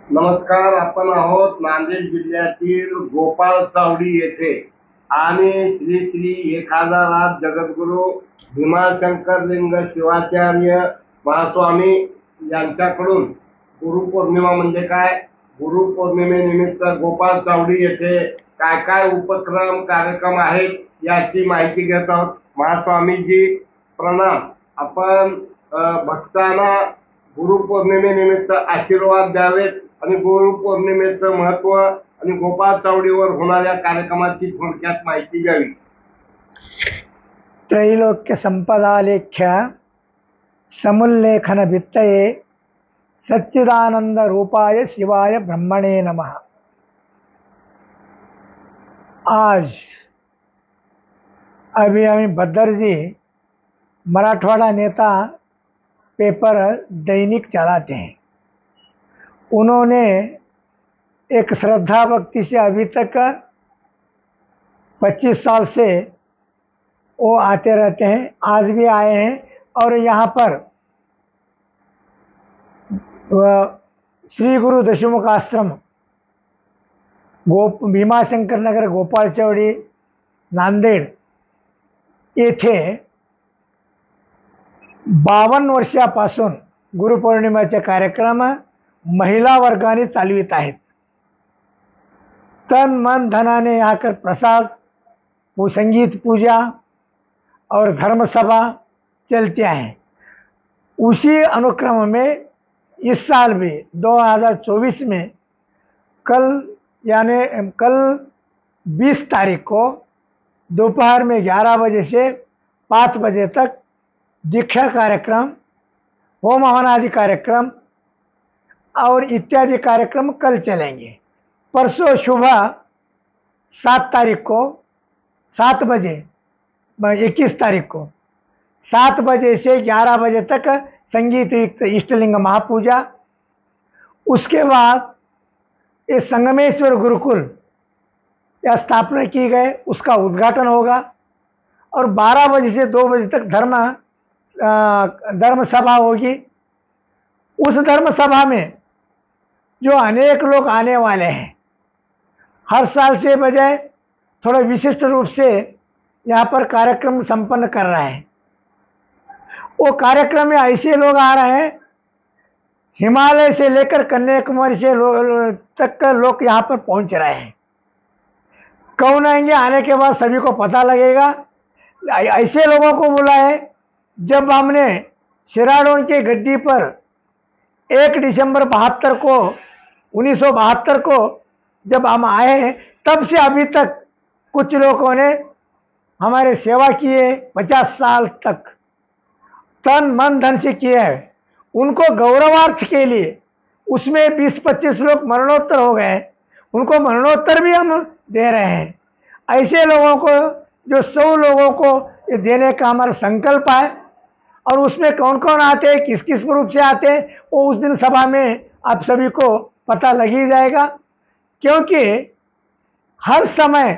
नमस्कार. आपण आहोत नांदेड जिल्ह्यातील गोपाळ चावडी येथे आणि श्री श्री 1008 जगद्गुरु भीमाशंकर लिंग शिवाचार्य महास्वामी यांच्याकडून गुरुपौर्णिमा म्हणजे काय, गुरुपौर्णिमेनिमित्त गोपाळ चावडी येथे काय काय उपक्रम कार्यक्रम आहेत याची माहिती घेत आहोत. महास्वामीजी प्रणाम. आपण भक्तांना गुरुपौर्णिमेनिमित्त आशीर्वाद द्यावेत आणि गुरुपौर्णिमेचं महत्व आणि गोपाळ चावडीवर होणाऱ्या कार्यक्रमाची थोडक्यात माहिती द्यावी. त्रैलोक्य संपदालेख्य समुल्लेखन भित्तये सच्चिदानंद रूपाय शिवाय ब्रह्मणे नमः। आज अभी बद्दर जी मराठवाड़ा नेता पेपर दैनिक चलाते हैं। उन्होंने एक श्रद्धा भक्ति से अभी तक 25 साल से वो आते रहते हैं, आज भी आए हैं। और यहाँ पर श्री गुरु दशमुख आश्रम भीमाशंकर नगर गोपाळ चावडी नांदेड येथे 52 वर्षापासून गुरुपौर्णिमेचे कार्यक्रम महिला वर्गाने चालवित आहेत। तन मन धनाने आकर प्रसाद, संगीत पूजा और धर्म सभा चलते हैं। उसी अनुक्रम में इस साल भी 2024 में कल 20 तारीख को दोपहर में 11 बजे से 5 बजे तक दीक्षा कार्यक्रम, होम हवन आदि कार्यक्रम और इत्यादि कार्यक्रम कल चलेंगे। परसों सुबह 7 तारीख को 7 बजे 21 तारीख को 7 बजे से 11 बजे तक संगीत युक्त इष्टलिंग महापूजा। उसके बाद ये संगमेश्वर गुरुकुल या स्थापना की गए उसका उद्घाटन होगा और 12 बजे से 2 बजे तक धर्म सभा होगी। उस धर्म सभा में जो अनेक लोग आने वाले हैं, हर साल से बजाय थोड़ा विशिष्ट रूप से यहाँ पर कार्यक्रम संपन्न कर रहे हैं। वो कार्यक्रम में ऐसे लोग आ रहे हैं, हिमालय से लेकर कन्याकुमारी से तक लोग यहाँ पर पहुँच रहे हैं। कौन आएंगे, आने के बाद सभी को पता लगेगा। ऐसे लोगों को बुलाए जब हमने सिराडोन के गद्दी पर 1 दिसंबर 1972 को जब हम आए हैं, तब से अभी तक कुछ लोगों ने हमारे सेवा किए 50 साल तक तन मन धन से किए हैं। उनको गौरवार्थ के लिए उसमें 20-25 लोग मरणोत्तर हो गए, उनको मरणोत्तर भी हम दे रहे हैं। ऐसे लोगों को जो 100 लोगों को ये देने का हमारा संकल्प है। और उसमें कौन कौन आते हैं, किस किस रूप से आते हैं, वो उस दिन सभा में आप सभी को पता लग ही जाएगा। क्योंकि हर समय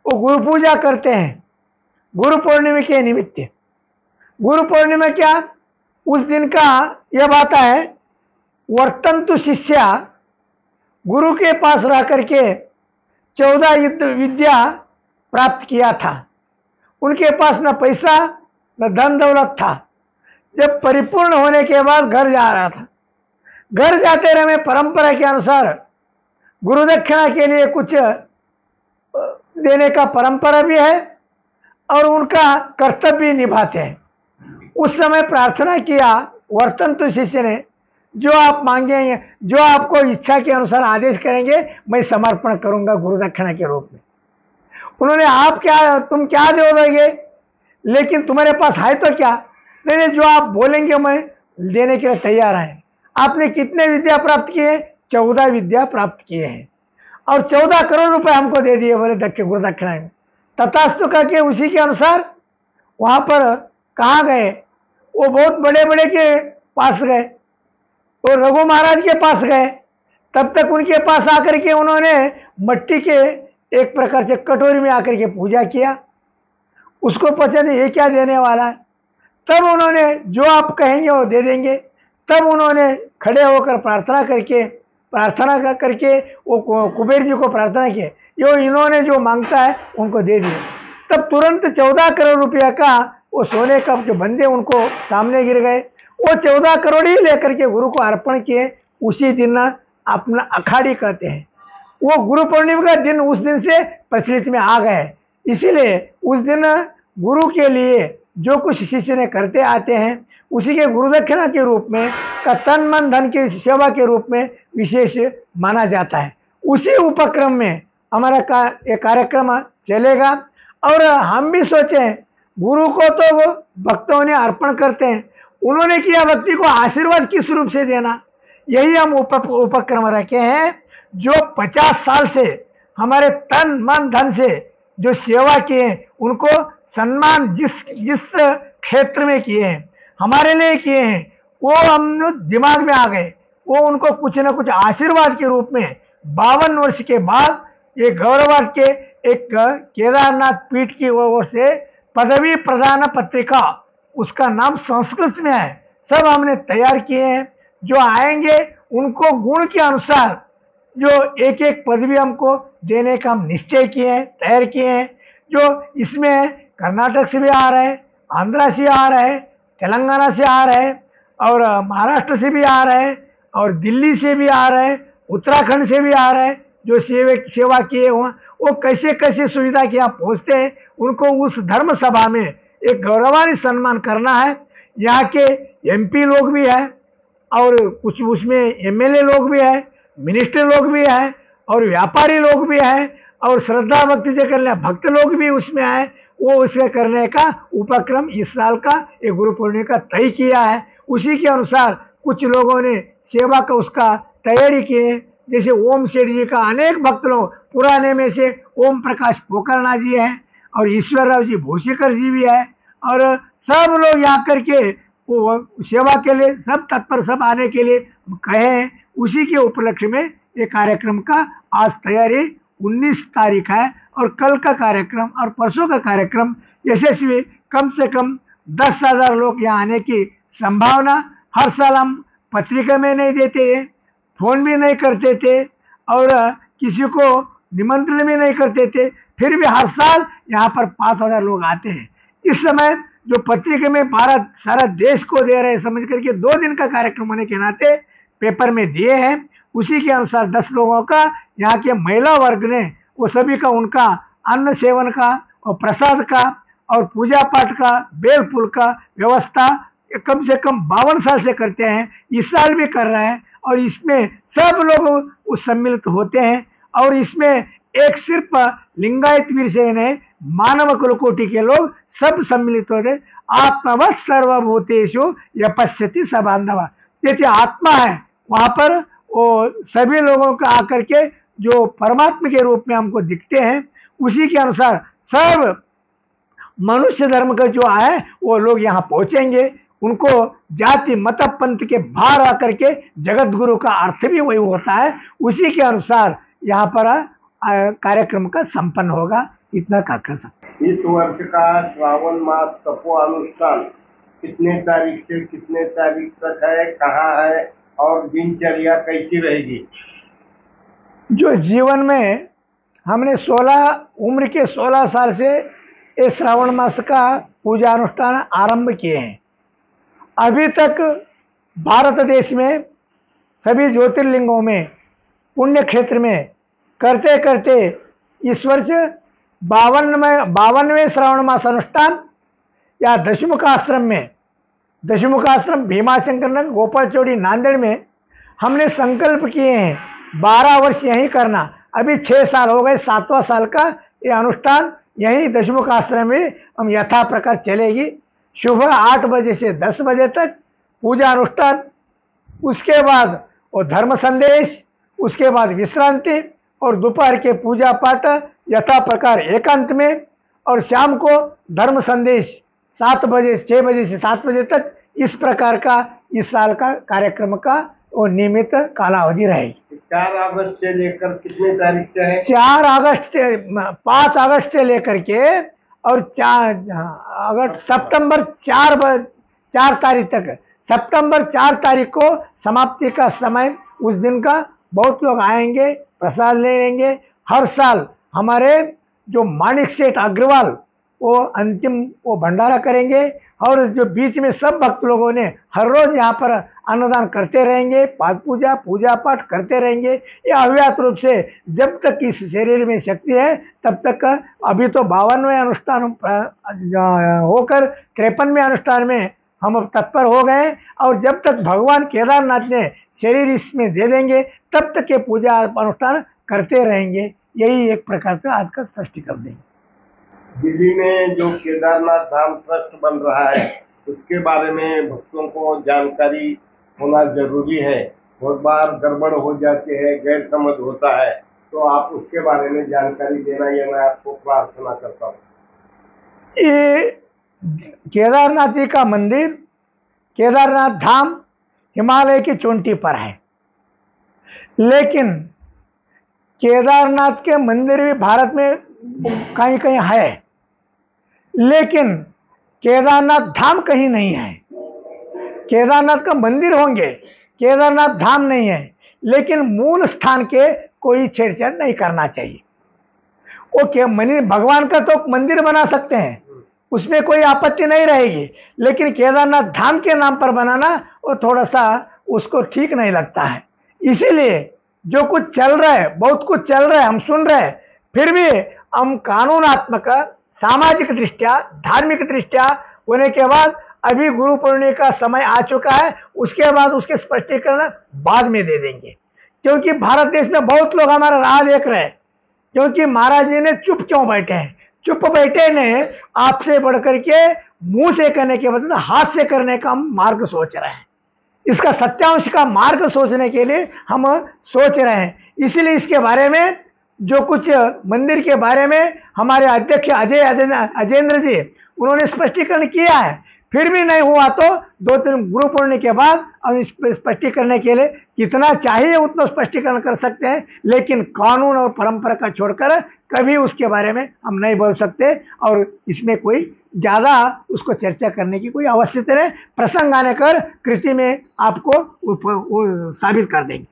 वो गुरु पूजा करते हैं गुरु पूर्णिमा के निमित्त। गुरु पूर्णिमा क्या, उस दिन का यह बात है, वर्तंतु शिष्या गुरु के पास रह करके 14 युद्ध विद्या प्राप्त किया था। उनके पास न पैसा न धन दौलत था। जब परिपूर्ण होने के बाद घर जा रहा था, घर जाते रहे में परंपरा के अनुसार गुरु दक्षिणा के लिए कुछ देने का परंपरा भी है और उनका कर्तव्य निभाते हैं। उस समय प्रार्थना किया वर्तंतु शिष्य ने, जो आप मांगेंगे, जो आपको इच्छा के अनुसार आदेश करेंगे, मैं समर्पण करूंगा गुरु दक्षिणा के रूप में। उन्होंने तुम क्या दोगे, लेकिन तुम्हारे पास है तो क्या? नहीं, जो आप बोलेंगे मैं देने के लिए तैयार है। आपने कितने विद्या प्राप्त किए? 14 विद्या प्राप्त किए हैं और 14 करोड़ रुपए हमको दे दिए, बोले गुरु दक्षिणा में। तथास्तु करके उसी के अनुसार वहां पर कहाँ गए, वो बहुत बड़े बड़े के पास गए, वो रघु महाराज के पास गए। तब तक उनके पास आकर के उन्होंने मट्टी के एक प्रकार से कटोरी में आकर के पूजा किया। उसको पता नहीं ये क्या देने वाला है। तब उन्होंने जो आप कहेंगे वो दे देंगे। तब उन्होंने खड़े होकर प्रार्थना करके प्रार्थना करके वो कुबेर जी को प्रार्थना की, यो इन्होंने जो मांगता है उनको दे दिए। तब तुरंत 14 करोड़ रुपया का वो सोने का जो बंदे उनको सामने गिर गए। वो 14 करोड़ ही लेकर के गुरु को अर्पण किए। उसी दिन अपना अखाड़ी कहते हैं, वो गुरु पूर्णिमा का दिन उस दिन से प्रचलित में आ गए। इसीलिए उस दिन गुरु के लिए जो कुछ शिष्य ने करते आते हैं उसी के गुरुदक्षिणा के रूप में का तन मन धन की सेवा के रूप में विशेष माना जाता है। उसी उपक्रम में हमारा एक कार्यक्रम चलेगा। और हम भी सोचें, गुरु को तो वो भक्तों ने अर्पण करते हैं, उन्होंने किया भक्ति को आशीर्वाद किस रूप से देना, यही हम उपक्रम रखे हैं। जो 50 साल से हमारे तन मन धन से जो सेवा किए हैं उनको सम्मान जिस क्षेत्र में किए हैं, हमारे लिए किए हैं, वो हम दिमाग में आ गए। वो उनको कुछ न कुछ आशीर्वाद के रूप में 52 वर्ष के बाद ये गौरवार्थ के एक केदारनाथ पीठ की ओर से पदवी प्रदान पत्रिका, उसका नाम संस्कृत में है, सब हमने तैयार किए हैं। जो आएंगे उनको गुण के अनुसार जो एक एक पदवी हमको देने का हम निश्चय किए हैं, तैयार किए हैं। जो इसमें कर्नाटक से भी आ रहे हैं, आंध्रा से आ रहे हैं, तेलंगाना से आ रहे हैं, और महाराष्ट्र से भी आ रहे हैं, और दिल्ली से भी आ रहे हैं, उत्तराखंड से भी आ रहे हैं। जो सेवा किए हुए वो कैसे कैसे सुविधा के यहाँ पहुँचते हैं, उनको उस धर्म सभा में एक गौरवान्वित सम्मान करना है। यहाँ के MP लोग भी हैं, और कुछ उसमें MLA लोग भी हैं, मिनिस्टर लोग भी हैं, और व्यापारी लोग भी हैं, और श्रद्धा भक्ति से करने भक्त लोग भी उसमें आए। वो उसके करने का उपक्रम इस साल का एक गुरु पूर्णिमा का तय किया है। उसी के अनुसार कुछ लोगों ने सेवा का उसका तैयारी की है। जैसे ओम सेठ जी का अनेक भक्त लोग, पुराने में से ओम प्रकाश पोखरना जी हैं, और ईश्वरराव जी भूषेकर जी भी है, और सब लोग यहाँ करके वो सेवा के लिए सब तत्पर, सब आने के लिए कहे। उसी के उपलक्ष्य में ये कार्यक्रम का आज तैयारी 19 तारीख है, और कल का कार्यक्रम और परसों का कार्यक्रम यशस्वी, कम से कम 10,000 लोग यहाँ आने की संभावना। हर साल हम पत्रिका में नहीं देते, फोन भी नहीं करते थे, और किसी को निमंत्रण भी नहीं करते थे, फिर भी हर साल यहाँ पर 5,000 लोग आते हैं। इस समय जो पत्रिका में भारत सारा देश को दे रहे समझ करके 2 दिन का कार्यक्रम होने के नाते पेपर में दिए हैं। उसी के अनुसार 10 लोगों का यहाँ के महिला वर्ग ने वो सभी का उनका अन्न सेवन का और प्रसाद का और पूजा पाठ का बेल फूल का व्यवस्था कम से कम 52 साल से करते हैं, इस साल भी कर रहे हैं। और इसमें सब लोग सम्मिलित होते हैं, और इसमें एक सिर्फ लिंगायत वीर से नहीं, मानव कुलकोटि के लोग सब सम्मिलित होते। आत्मवत् सर्वभूतेषु यपश्यति स बांधव, जैसे आत्मा है वहां पर वो सभी लोगों का आकर के जो परमात्मा के रूप में हमको दिखते हैं, उसी के अनुसार सब मनुष्य धर्म का जो है वो लोग यहाँ पहुंचेंगे। उनको जाति मत पंथ के बाहर आकर के जगत गुरु का अर्थ भी वही होता है। उसी के अनुसार यहाँ पर कार्यक्रम का संपन्न होगा, इतना कर सकते। इस वर्ष का श्रावण मास तपोनुष्ठान कितने तारीख से कितने तारीख तक है, कहाँ है, और दिनचर्या कैसी रहेगी? जो जीवन में हमने 16 के 16 साल से इस श्रावण मास का पूजा अनुष्ठान आरंभ किए हैं। अभी तक भारत देश में सभी ज्योतिर्लिंगों में पुण्य क्षेत्र में करते करते इस वर्ष 52वें श्रावण मास अनुष्ठान या दशमुख आश्रम में, दशमुख आश्रम भीमाशंकर नगर गोपाल चौड़ी नांदेड़ में हमने संकल्प किए हैं 12 वर्ष यहीं करना। अभी 6 साल हो गए, 7वां साल का ये अनुष्ठान यहीं दशमुख आश्रम में हम यथा प्रकार चलेगी। सुबह 8 बजे से 10 बजे तक पूजा अनुष्ठान, उसके बाद वो धर्म संदेश, उसके बाद विश्रांति, और दोपहर के पूजा पाठ यथा प्रकार एकांत में, और शाम को धर्म संदेश 7 बजे 6 बजे से 7 बजे तक। इस प्रकार का इस साल का कार्यक्रम का वो नियमित कालावधि रहेगी। 4 अगस्त से लेकर कितने तारीख से है? 4 अगस्त से 5 अगस्त से लेकर के और 4 अगस्त सितंबर 4 तारीख तक। सितंबर 4 तारीख को समाप्ति का समय उस दिन का बहुत लोग आएंगे, प्रसाद ले लेंगे। हर साल हमारे जो माणिक सेठ अग्रवाल वो अंतिम वो भंडारा करेंगे, और जो बीच में सब भक्त लोगों ने हर रोज यहाँ पर अन्नदान करते रहेंगे, पाठ पूजा पूजा पाठ करते रहेंगे। ये अव्याहत रूप से जब तक इस शरीर में शक्ति है तब तक। अभी तो 52वें अनुष्ठान होकर 53वें अनुष्ठान में हम अब तत्पर हो गए, और जब तक भगवान केदारनाथ ने शरीर इसमें दे देंगे तब तक ये पूजा अनुष्ठान करते रहेंगे। यही एक प्रकार का आज का स्पष्टीकरण देंगे। दिल्ली में जो केदारनाथ धाम ट्रस्ट बन रहा है उसके बारे में भक्तों को जानकारी होना जरूरी है। बहुत बार गड़बड़ हो जाती है, गैर समझ होता है, तो आप उसके बारे में जानकारी देना, ये मैं आपको प्रार्थना करता हूँ। ये केदारनाथ जी का मंदिर, केदारनाथ धाम हिमालय की चोटी पर है, लेकिन केदारनाथ के मंदिर भी भारत में कहीं कहीं है, लेकिन केदारनाथ धाम कहीं नहीं है। केदारनाथ का मंदिर होंगे, केदारनाथ धाम नहीं है, लेकिन मूल स्थान के कोई छेड़छाड़ नहीं करना चाहिए। वो क्या भगवान का तो मंदिर बना सकते हैं, उसमें कोई आपत्ति नहीं रहेगी, लेकिन केदारनाथ धाम के नाम पर बनाना वो थोड़ा सा उसको ठीक नहीं लगता है। इसीलिए जो कुछ चल रहा है, बहुत कुछ चल रहा है, हम सुन रहे हैं, फिर भी हम कानूनात्मक, सामाजिक दृष्टया, धार्मिक दृष्टया होने के बाद अभी गुरु पूर्णिमा का समय आ चुका है, उसके बाद उसके स्पष्टीकरण बाद में दे देंगे। क्योंकि भारत देश में बहुत लोग हमारा राह देख रहे हैं, क्योंकि महाराज जी ने चुप क्यों बैठे हैं। चुप बैठे ने आपसे बढ़कर के मुंह से करने के बदले हाथ से करने का हम मार्ग सोच रहे हैं। इसका सत्यांश का मार्ग सोचने के लिए हम सोच रहे हैं। इसलिए इसके बारे में जो कुछ मंदिर के बारे में हमारे अध्यक्ष अजेंद्र जी उन्होंने स्पष्टीकरण किया है, फिर भी नहीं हुआ तो 2-3 गुरु पूर्णिमा के बाद हम स्पष्टीकरण के लिए कितना चाहिए उतना स्पष्टीकरण कर सकते हैं, लेकिन कानून और परंपरा का छोड़कर कभी उसके बारे में हम नहीं बोल सकते, और इसमें कोई ज्यादा उसको चर्चा करने की कोई आवश्यकता नहीं। प्रसंग आने कर कृति में आपको वो साबित कर देंगे।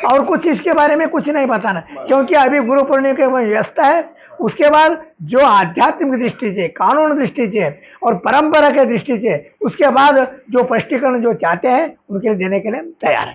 और कुछ इसके बारे में कुछ नहीं बताना, क्योंकि अभी गुरु पूर्णिमा के व्यस्त है। उसके बाद जो आध्यात्मिक दृष्टि से, कानून दृष्टि से और परंपरा के दृष्टि से, उसके बाद जो स्पष्टीकरण जो चाहते हैं उनके लिए देने के लिए तैयार है।